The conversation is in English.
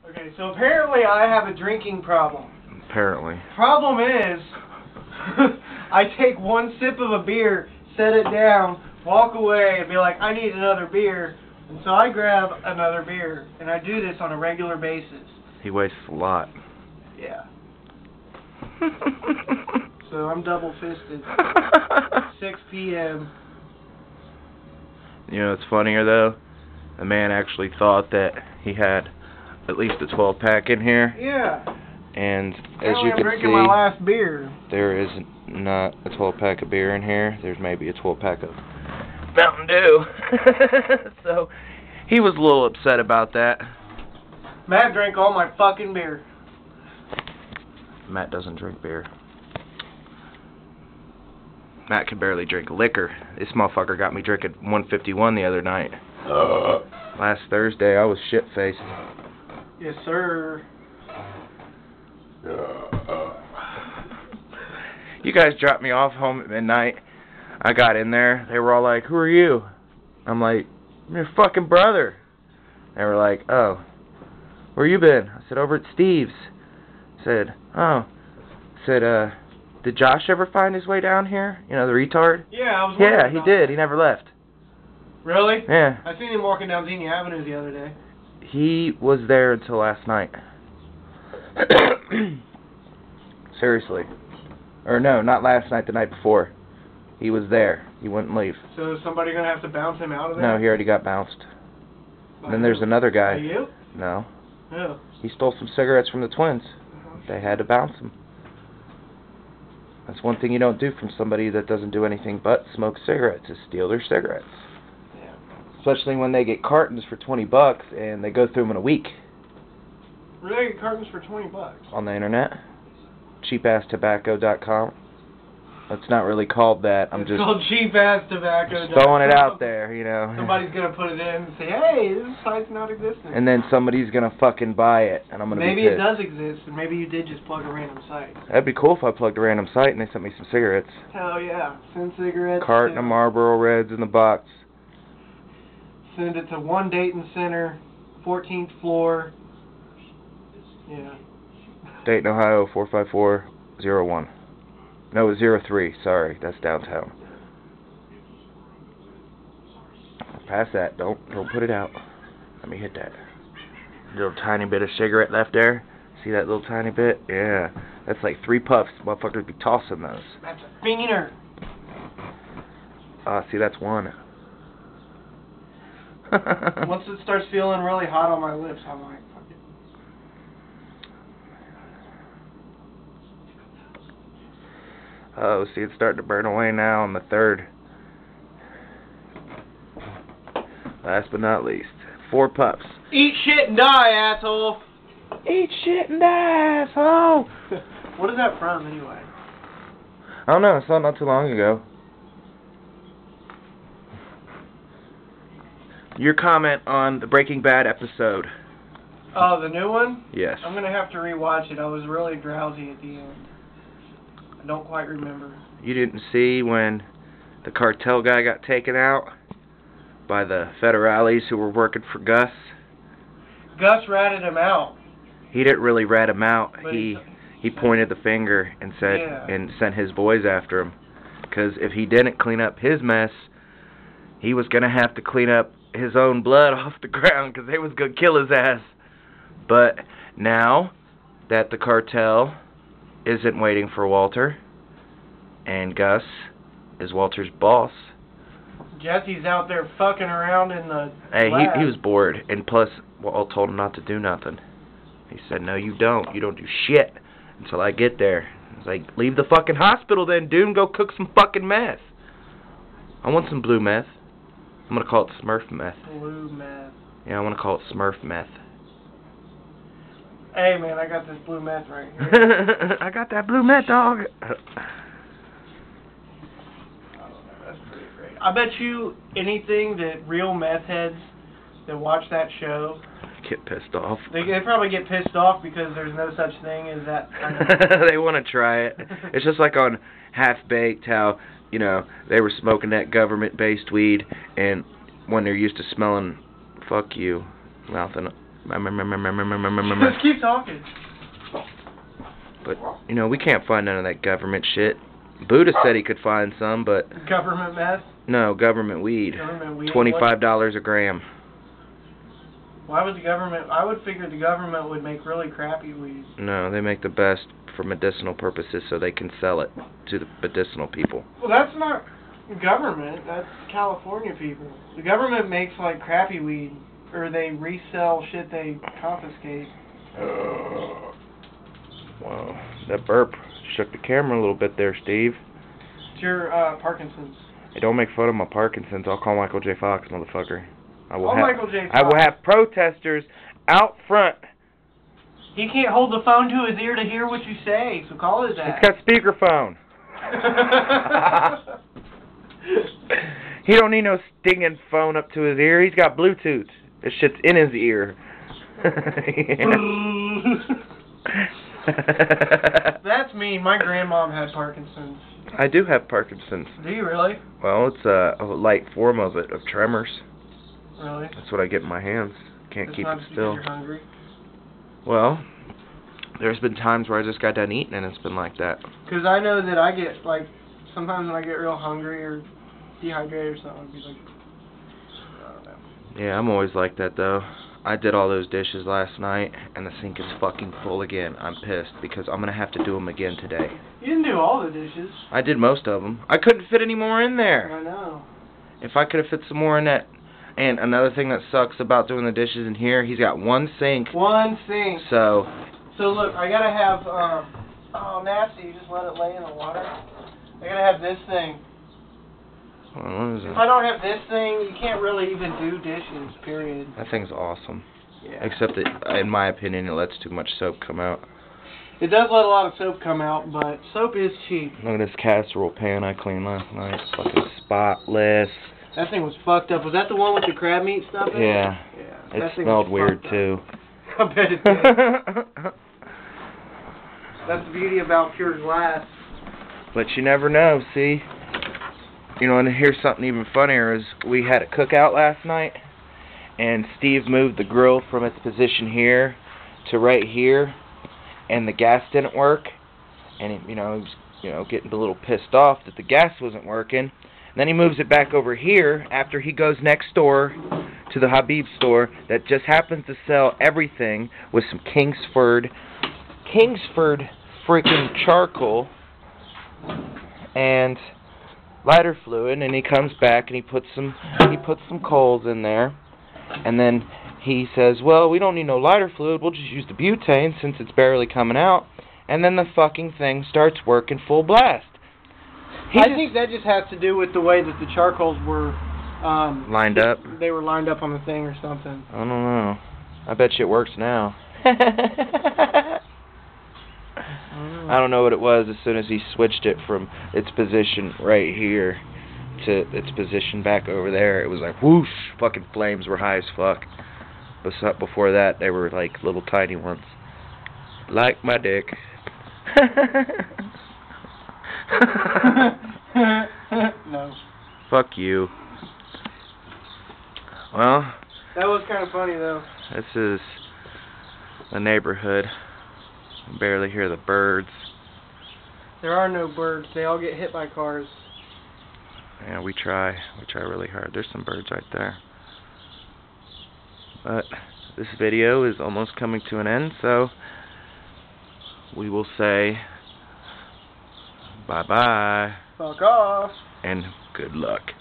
Okay, so apparently I have a drinking problem. Apparently. Problem is, I take one sip of a beer, set it down, walk away, and be like, I need another beer. And so I grab another beer, and I do this on a regular basis. He wastes a lot. Yeah. So I'm double-fisted. 6 p.m. You know what's funnier, though? The man actually thought that he had at least a 12-pack in here. Yeah. And as Apparently you I'm can drinking see, my last beer. there is not a 12-pack of beer in here. There's maybe a 12-pack of Mountain Dew. So he was a little upset about that. Matt drank all my fucking beer. Matt doesn't drink beer. Matt can barely drink liquor. This motherfucker got me drinking 151 the other night. Last Thursday, I was shit-faced. Yes, sir. You guys dropped me off home at midnight. I got in there. They were all like, who are you? I'm like, I'm your fucking brother. They were like, oh, where you been? I said, over at Steve's. I said, oh. I said, did Josh ever find his way down here? You know, the retard? Yeah, I was wondering Yeah, he about did. that. He never left. Really? Yeah. I seen him walking down Xenia Avenue the other day. He was there until last night. Seriously. Or no, not last night, the night before. He was there. He wouldn't leave. So is somebody going to have to bounce him out of there? No, he already got bounced. And then there's another guy. Are you? No. No. He stole some cigarettes from the twins. They had to bounce him. That's one thing you don't do from somebody that doesn't do anything but smoke cigarettes, is steal their cigarettes. Yeah. Especially when they get cartons for $20 and they go through them in a week. Really? Cartons for $20? On the internet. Cheapasstobacco.com. It's not really called that. I'm It's just called cheapasstobacco. throwing it out there, you know. Somebody's going to put it in and say, hey, this site's not existing. And then somebody's going to fucking buy it, and I'm going to be Maybe pissed. it does exist, and maybe you did just plug a random site. That'd be cool if I plugged a random site and they sent me some cigarettes. Hell yeah. Send cigarettes. Carton of Marlboro Reds in the box. Send it to 1 Dayton Center, 14th floor. Yeah. Dayton, Ohio, 45401. No, 03. Sorry, that's downtown. Pass that. Don't put it out. Let me hit that. Little tiny bit of cigarette left there. See that little tiny bit? Yeah. That's like 3 puffs. Motherfuckers be tossing those. That's a finger. See, that's 1. Once it starts feeling really hot on my lips, I'm like, fuck it. Oh, see, it's starting to burn away now on the 3rd. Last but not least, 4 puffs. Eat shit and die, asshole. Eat shit and die, asshole. What is that from, anyway? I don't know. I saw it not too long ago. Your comment on the Breaking Bad episode. Oh, the new one? Yes. I'm going to have to rewatch it. I was really drowsy at the end. I don't quite remember. You didn't see when the cartel guy got taken out by the federales who were working for Gus? Gus ratted him out. He didn't really rat him out. But He pointed the finger and said, Yeah. and sent his boys after him. Because if he didn't clean up his mess, he was going to have to clean up his own blood off the ground because they was going to kill his ass. But now that the cartel isn't waiting for Walter, and Gus is Walter's boss. Jesse's out there fucking around in the Hey, lab. he was bored, and plus, Walt told him not to do nothing. He said, no, you don't. You don't do shit until I get there. I was like, leave the fucking hospital then, dude, and go cook some fucking meth. I want some blue meth. I'm going to call it Smurf meth. Blue meth. Yeah, I want to call it Smurf meth. Hey, man, I got this blue meth right here. I got that blue meth, dog. That's pretty great. I bet you anything that real meth heads that watch that show Get pissed off. they probably get pissed off because there's no such thing as that kind of... They want to try it. It's just like on Half-Baked how, you know, they were smoking that government-based weed, and when they're used to smelling, fuck you, mouthing Just keep talking. But, you know, we can't find none of that government shit. Buddha said he could find some, but... Government meth? No, government weed. Government weed? $25 a gram. Why would the government... I would figure the government would make really crappy weed. No, they make the best for medicinal purposes so they can sell it to the medicinal people. Well, that's not government. That's California people. The government makes, like, crappy weed. Or they resell shit they confiscate. Wow, that burp shook the camera a little bit there, Steve. It's your Parkinson's. Hey, don't make fun of my Parkinson's. I'll call Michael J. Fox, motherfucker. Michael J. Fox. I will have protesters out front. He can't hold the phone to his ear to hear what you say, so call his ass. It's got speakerphone. He don't need no stinging phone up to his ear. He's got Bluetooth. This shit's in his ear. That's me. My grandmom had Parkinson's. I do have Parkinson's. Do you really? Well, it's a light form of it, of tremors. Really? That's what I get in my hands. Can't keep it still. You're hungry? Well, there's been times where I just got done eating and it's been like that. Because I know that I get, like, sometimes when I get real hungry or dehydrated or something, I'd be like, I don't know. Yeah, I'm always like that, though. I did all those dishes last night, and the sink is fucking full again. I'm pissed, because I'm going to have to do them again today. You didn't do all the dishes. I did most of them. I couldn't fit any more in there. I know. If I could have fit some more in that. And another thing that sucks about doing the dishes in here, he's got one sink. One sink. So look, I got to have, oh, nasty, you just let it lay in the water. I got to have this thing. What is it? If I don't have this thing, you can't really even do dishes, period. That thing's awesome. Yeah. Except that, in my opinion, it lets too much soap come out. It does let a lot of soap come out, but soap is cheap. Look at this casserole pan I cleaned last night. It's fucking spotless. That thing was fucked up. Was that the one with the crab meat stuff in it? Yeah. Yeah. It smelled weird, too. I bet it did. That's the beauty about pure glass. But you never know, see? You know, and here's something even funnier is we had a cookout last night, and Steve moved the grill from its position here to right here, and the gas didn't work, and he was, getting a little pissed off that the gas wasn't working. And then he moves it back over here after he goes next door to the Habib store that just happens to sell everything with some Kingsford freaking charcoal and lighter fluid, and he comes back and he puts some coals in there, and then he says, well, we don't need no lighter fluid, we'll just use the butane since it's barely coming out, and then the fucking thing starts working full blast. I think that just has to do with the way that the charcoals were lined up. They were lined up on the thing or something. I don't know. I bet you it works now. I don't know what it was. As soon as he switched it from its position right here to its position back over there, it was like whoosh, fucking flames were high as fuck. But before that, they were like little tiny ones. Like my dick. No. Fuck you. Well, that was kind of funny though. This is the neighborhood. You barely hear the birds. There are no birds. They all get hit by cars. Yeah, we try really hard. There's some birds right there. But this video is almost coming to an end, so we will say bye-bye. Fuck off. And good luck.